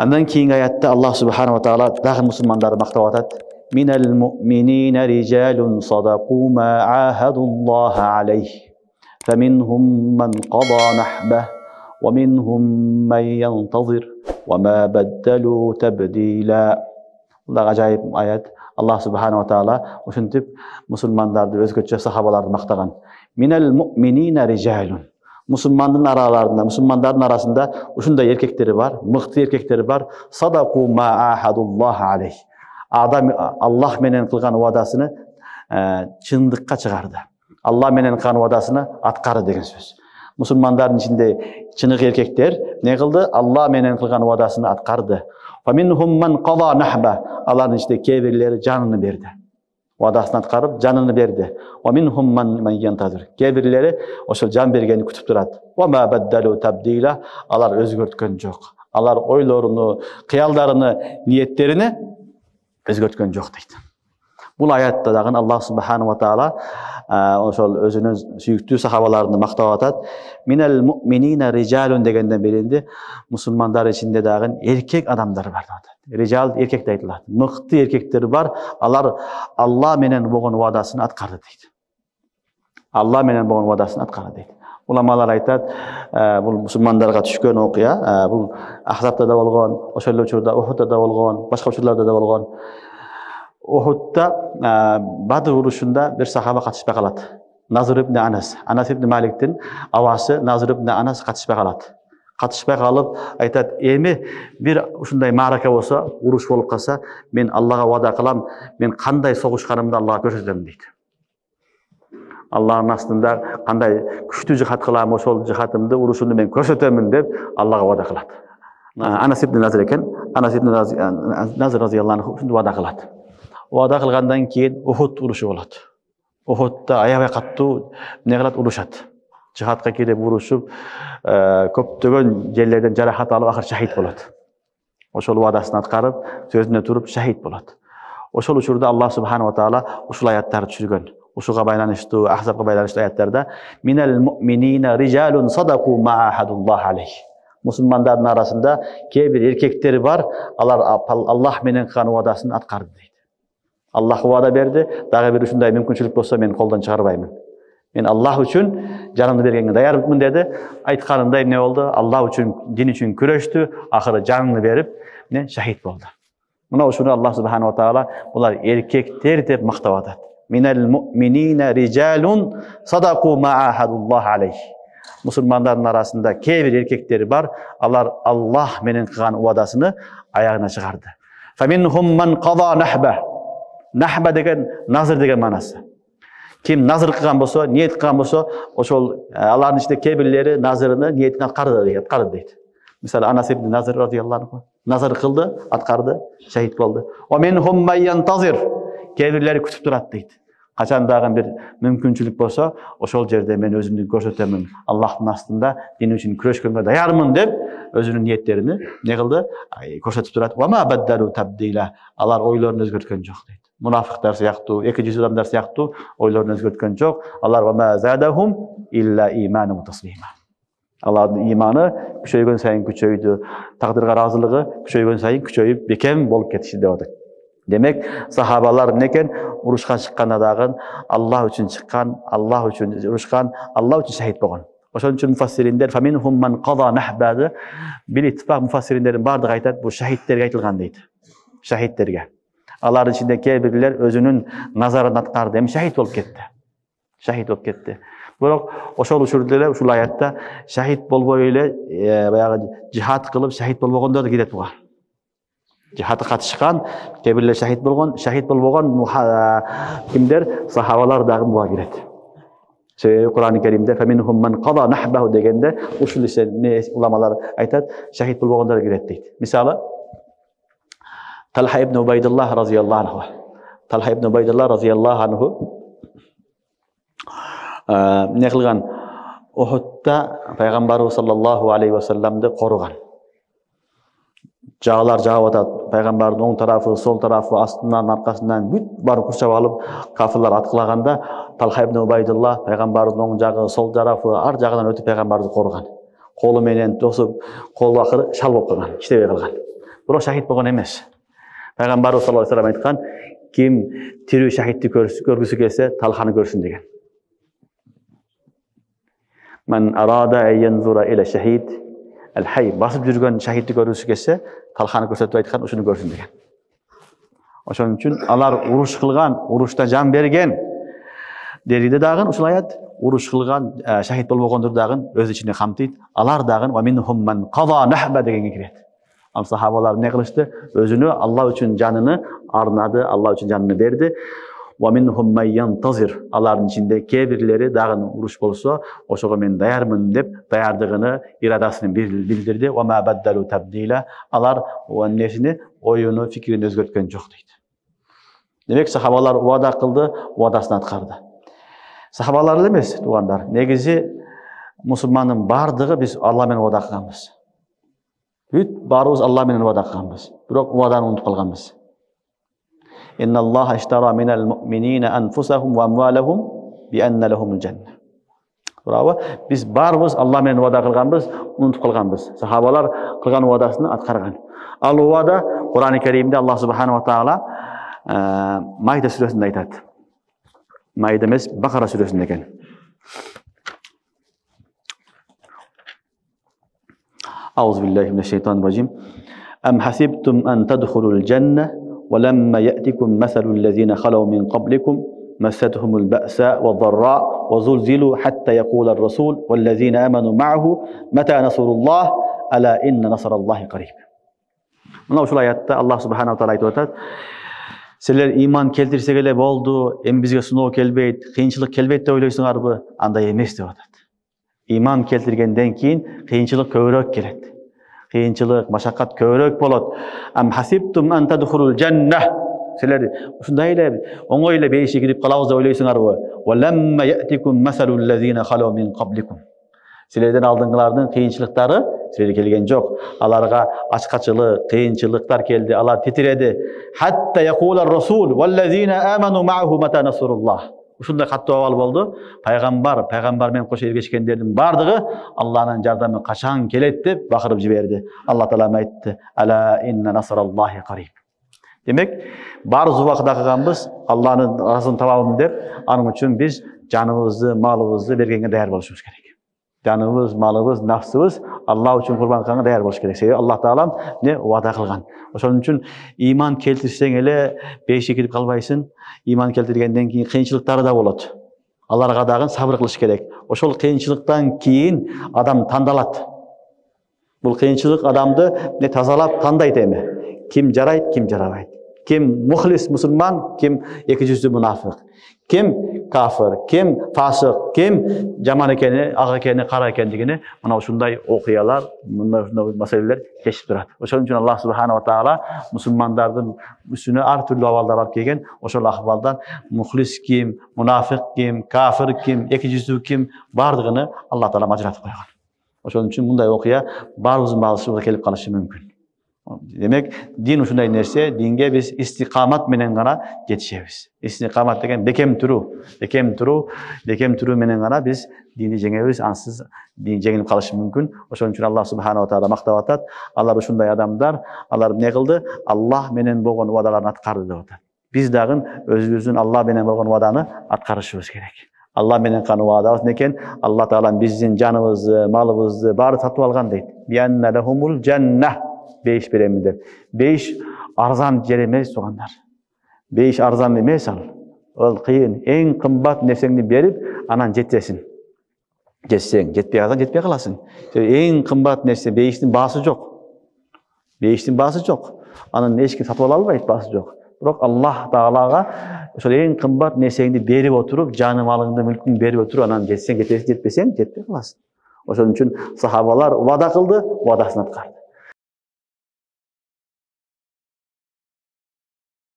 Андан кийинки аятта Аллах субханаху ва таала дагы мусулмандарды мактап атат. Минал муъминина риджалун садaqu ма ахадуллаха алейхи. فمنهم من قضى نحبه ومنهم من ينتظر وما بدلوا تبديلا. Бұл ажайып аят. Аллах субханаху ва таала ушинтип мусулмандарды өзгөчө сахабаларды мактаган. Минал муъминина риджалун. Мусулмандардын арасында ушундай эркектери бар, мыкты эркектери бар. Садaqu ма ахадуллаха алейхи. Адам Аллах менен кылган уадасыны чындыкка чыгарды. Алла менен кылган уадасыны аткарды деген сөз. Мусулмандардын ичинде чынык эркектер не кылды? Алла менен кылган уадасыны аткарды. Фаминхум ман қада нахба. Алардын ичинде кээ-бирлери жанын берди. Уадасын аткарып, жанын берди. Ваминхум ман янтазир. Кээ-бирлери ошол жан бергенди күтүп турат. Вама баддалу табдила. Алар өзгөрткөн жок. Алар ойлоруну, кыялдарыны, ниеттерини өзгөрткөн жок дейт. Бул аятта дагы Аллах субханаху ва таала ошол өзүнүн сүйүктүү сахабаларын мактап атат. Минал муъминина риджалун дегенден беринде мусулмандар ичинде дагы эркек адамдар бар деп атат. Риджал эркек деп айтылат. Мыкты эркектер бар. Алар Алла менен болгон уадасын аткарды дейт. Алла менен болгон уадасын аткарды дейт. Уламалар айтат, бул мусулмандарга түшкөн окуя, бул Ахзабта да болгон, ошол эле учурда Ухудта да болгон, башка учурларда да болгон. Ухудта Бадр урушунда бир сахаба катышпай калат. Назыр ибн Анас, Анас ибн Маликтин авасы Назыр ибн Анас катышпай калат. Катышпай калып айтат, эми бир ушундай маарака болсо, уруш болуп калса, мен Аллага вада кылам, мен кандай согушканымды Аллага көрсөтөм дейт. Аллахтын астында кандай күчтүү жихад кылам, ошол жихадымды, урушумду мен көрсөтөмүн деп Аллага вада кылат. Анас ибн Назыр экен, Анас ибн Назыр разыяллаху анху ушунду вада кылат. Вада кылгандан кийин Ухуд урушу болот. Ухудта аябай каттуу эмне кылат, урушат. Жихадка кирип урушуп, көптөгөн жерлерден жаракат алып акыр шахид болот. Ошол вадасын аткарып, сөзүнө туруп шахид болот. Ошол учурда Аллах субханаху ва таала ушул аяттарды түшүргөн. Ушуга байланыштуу, Ахзабга байланыштуу аяттарда минал муъминина риджалун садaqu ма ахадуллах алейхи. Мусулмандардын арасында кээ бир эркектери бар, алар Аллах менен кылган уадасын аткарды дейт. Аллах вада берди, дагы бир ушундай мүмкүнчүлүк болсо мен колдон чыгарбаймын. Мен Аллах үчүн жанымды бергенге даярмын деди. Айтканындай эмне болду? Аллах үчүн, дин үчүн күрөштү, акыры жанын берип, шахид болду. Мына ушуну Аллах субханаху ва таала булар эркектер деп мактап атат. Минал муъминина риджалун садaqu ма ахадуллах алейхи. Мусулмандардын арасында кээ бир эркектери бар, алар Аллах менен кылган уадасыны аягына чыгарды. Фаминхум ман қада нахба. Нахба деген назыр деген манасы. Ким назыр кылган болсо, ниет кылган болсо, ошол алардын ичинде кээ бирлери назырыны, ниетин аткарды дейт. Мисалы Анас ибн Назыр разыяллаху анху назыр кылды, аткарды, шахид болду. Ва минхум ман янтазир. Кээ бирлери күтүп турат дейт. Качан дагы бир мүмкүнчүлүк болсо, ошол жерде мен өзүмдү көрсөтөмүн. Аллахтын астында дин үчүн күрөшкөнгө даярмын деп өзүнүн ниеттерини не кылды? Көрсөтүп турат. Ва ма баддалу табдила. Алар ойлорун өзгөрткөн жок дейт. Мунафыктар сыяктуу, эки жүз адамдар сыяктуу ойлорун өзгөрткөн жок. Алар ва ма задахум илля иманун таслима. Алардын иманы күчөйгөн сайын күчөйдү, тагдырга ыраазылыгы күчөйгөн сайын күчөйүп бекем болуп кетишти деп атат. Демек, сахабалар некен урушка чыкканда дагы Аллах үчүн чыккан, Аллах үчүн урушкан, Аллах үчүн шахид болгон. Ошон үчүн муфассириндер фаминхум ман қада нахбады бир иттифак муфассириндердин бардыгы айтат, бул шахидтерге айтылган дейт. Шахидтерге. Алардын ичинде кээ бирлер өзүнүн назарын аткарды, эми шахид болуп кетти. Шахид болуп кетти. Бирок ошол учурда эле ушул аятта шахид болбой эле баягы жихад кылып шахид болбогондор да кирет буга. Жихадка катышкан, кээ бирлер шахид болбогон кимдер? Сахабалар дагы буга кирет. Себеби Кур'ан-ы Керимде фаминхум ман қада нахбаху дегенде ушул уламалар айтат, шахид болбогондор кирет дейт. Мисалы Талха ибн Убайдуллах разыяллаху анху. Талха ибн Убайдуллах разыяллаху анху не кылган? Ухудта пайгамбарыбыз саллаллаху алейхи ва салламды коруган. Жагалар жаап атат, пайгамбардын оң тарафы, сол тарафы, астынан, аркасынан бүт баарын курчап алып, кафирлар аткылаганда, Талха ибн Убайдуллах пайгамбардын оң жагы, сол тарафы, ар жагынан өтүп пайгамбарды коруган. Колу менен тосуп, колу акыры шал болуп калган, иштебей калган. Бирок шахид болгон эмес. Пайгамбарыбыз саллаллаху алейхи айткан, ким тирүү шахидти көргүсү келсе, талханы көрсүн деген. Мен арада ан янзура иля шахид ал-хай. Басып жүргөн шахидти көргүсү келсе, талханы көрсөтүп айткан, ушуну көрсүн деген. Ошон үчүн алар уруш кылган, урушта жан берген дериде дагы ушул аят уруш кылган, шахид болбогондор дагы өз ичине камтыйт. Алар дагы ва минхум ман қада нахба дегенге кирет. Ал сахабалар не кылышты? Өзүнө Алла үчүн жаныны арнады, Алла үчүн жаныны берди. Ва минхум ман янтазир. Алардын ичинде кээ бирлери дагы уруш болсо, ошого мен даярмын деп даярдыгыны, ирадасын билдирди. Ва ма баддалу табдила. Алар несини, оюну, фикирин өзгөрткөн жок дейт. Демек сахабалар уада кылды, уадасын аткарды. Сахабалар эмес, туугандар. Негизи мусулмандын бардыгы биз Алла менен уада кылганбыз. Бүт барыбыз Алла менен уада кылганбыз. Бирок уаданы унутуп калганбыз. Инналлаха иштара минал муъминина анфусахум ва амвалахум би анна лахумул жанна. Браво. Биз барыбыз Алла менен уада кылганбыз, унутуп калганбыз. Сахабалар кылган уадасын аткарган. Ал уада Кур'ан-ы Каримде Аллах субханаху ва таала Майда сүрөсүндө айтат. Майда эмес, Бакара сүрөсүндө экен. Ауzu billahi mineşşeytanirracim. Em hasibtum en tedhulul cenne ve lemma ya'tikum meselul lezine khalav min qablikum massatuhumul ba'sa ve'd-dharra ve zulzilu hatta yaqula'r rasul ve'llezine amanu ma'ahu meta nasrullah ala inna nasrallahi qarib. Mına uşul ayatda Allah subhanahu wa taala aytып атат. Силер иман келтирсек эле болду, эми бизге сыноо келбейт, кыйынчылык келбейт деп ойлойсуңарбы? Андай эмес деп атат. Иман келтиргенден кийин кыйынчылык көбүрөөк келет. Кыйынчылык, машакат көбүрөөк болот. Ам хасибтум ан тадхулул жанна. Силер ушундай эле оңой эле бейишке кирип калабыз деп ойлойсуңарбы? Ва ламма я'тикум масалул лазина халу мин qablikum. Силерден алдыңгылардын кыйынчылыктары силерге келген жок. Аларга ачкачылык, кыйынчылыктар келди, алар титиреди. Hatta yaqula'r rasul vellezina amanu ma'ahu mata nasrullah. Ушундай каттуу абал болду. Пайгамбар менен кошо эргешкендердин бардыгы Алланын жардамы качан келет деп бакырып жиберди. Алла таала айтты: "Ала инна насраллахи qarib." Демек, барыбыз убакыта кылганбыз, Алланын ыраазын табабын деп, анын үчүн биз жаныбызды, малыбызды бергенге даяр болушубуз керек. Жаныбыз, малыбыз, нафсыбыз Алла үчүн курбан кылганга даяр болуш керек. Себеби Аллах таалам не уада кылган. Ошон үчүн иман келтирсең эле бейишке кирип калбайсың. Иман келтиргенден кийин кыйынчылыктары да болот. Аларга дагы сабыр кылыш керек. Ошол кыйынчылыктан кийин адам тандалат. Бул кыйынчылык адамды не тазалап тандайт эми. Ким жарайт, ким жарабайт. Ким мухлис мусулман, ким эки жүздүү мунафик. Ким кафир, ким фасык, ким жаман экени, ак экени, кара экендигини мына ушундай окуялар, мындай маселелер чечип турат. Ошон үчүн Аллах субханаху ва таала мусулмандардын үстүнө ар түрдүү абалдар алып келген. Ошол акыбалдан мухлис ким, мунафик ким, кафир ким, эки жүздүү ким бардыгыны Аллах таала ажыратып койгон. Ошон үчүн мындай окуя баарыбыздын башыбызга келип калышы мүмкүн. Демек, дин ушундай нерсе, динге биз истикамат менен гана жетишебиз. Истикамат деген бекем туруу менен гана биз динди жеңебиз, ансыз дин жеңилип калышы мүмкүн. Ошон үчүн Аллах субханаху ва таала мактап атат. Алар ушундай адамдар, алар эмне кылды? Аллах менен болгон уадаларын аткарды деп атат. Биз дагы өзүбүздүн Аллах менен болгон уаданы аткарышыбыз керек. Алла менен каны уадабыз некен? Алла таала биздин жаныбызды, малыбызды баары сатып алган дейт. Бианна лахумул жанна. Бейиш беремин деп. Бейиш арзан жер эмес, туугандар. Бейиш арзан эмес ал. Ол кыйын. Эң кымбат нерсеңди берип, анан жетесиң. Жетсең, жетпей калсаң, жетпей каласың. Эң кымбат нерсе бейиштин баасы жок. Бейиштин баасы жок. Анын эч ким сатып ала албайт, баасы жок. Бирок Аллах таалага ошол эң кымбат нерсеңди берип отуруп, жаны малыңды, мүлкүңдү берип отуруп, анан жетсең, жетесиң, жетпесең, жетпей каласың. Ошон үчүн сахабалар уада кылды, уадасын аткарды.